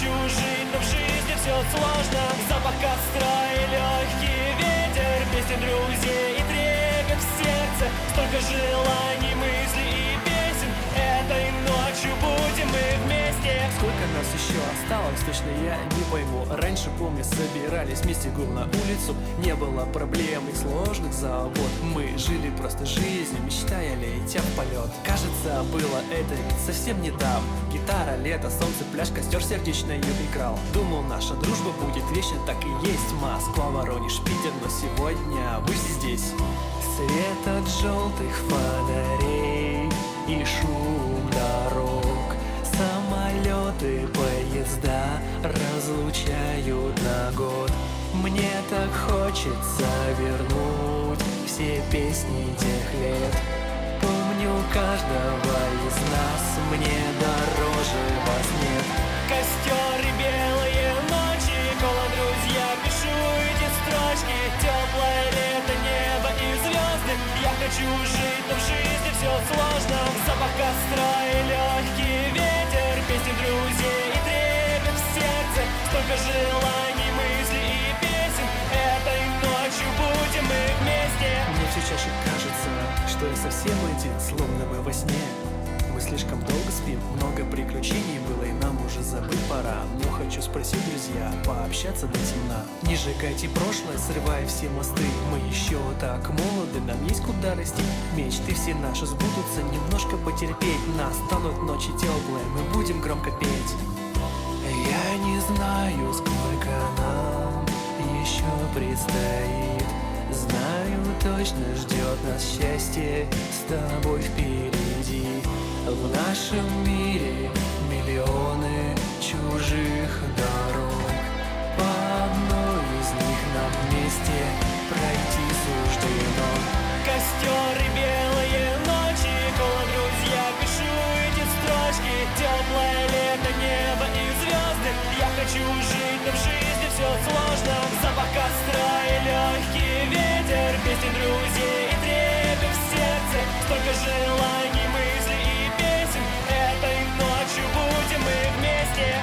хочу жить, но в жизни все сложно. Запах костра и легкий ветер, песни друзей и трепет в сердце. Столько желаний, мыслей и песен. Этой ночью будем мы вместе. Сколько нас еще осталось, точно я не пойму. Раньше, помню, собирались вместе гул на улицу. Не было проблем и сложных забот. Мы жили просто жизнью, мечтая летя в полет. Кажется, было это ведь совсем недавно. Гитара, лето, солнце, пляж, костер сердечной играл. Думал, наша дружба будет вечно, так и есть. Москва, Воронеж, Питер, но сегодня вы здесь. Свет от желтых фонарей и шум дорог, самолеты, поезда разлучают на год. Мне так хочется вернуть все песни тех лет. Помню каждого из нас, мне дороже вас нет. Костер и белые ночи, кола, друзья, пишу эти строчки. Теплое лето, небо и звезды. Я хочу жить, но в жизни все сложно. Запах костра и легкий ветер, песни друзей и трепет в сердце. Столько желаний, мыслей и песен. Этой ночью будем мы вместе. Мне все чаще кажется, что я совсем один, словно мы во сне. Мы слишком долго спим, много приключений было, и нам уже забыть пора. Но хочу спросить, друзья, пообщаться до темна. Не сжигайте прошлое, срывая все мосты. Мы еще так молоды, нам есть куда расти. Мечты все наши сбудутся, немножко потерпеть. Настанут ночи теплые, мы будем громко петь. Я не знаю, сколько нам еще предстоит. Знаю, точно ждет нас счастье с тобой впереди. В нашем мире миллионы чужих дорог. По одной из них нам вместе пройти суждено. Костер и белые ночи, кола, друзья, пишу эти строчки. Теплое лето, небо и звезды. Я хочу жить, но в жизни все сложно. Запах костра и легкий ветер, песни друзей и трепет в сердце. Столько желаний, мыслей и песен. Этой ночью будем мы вместе.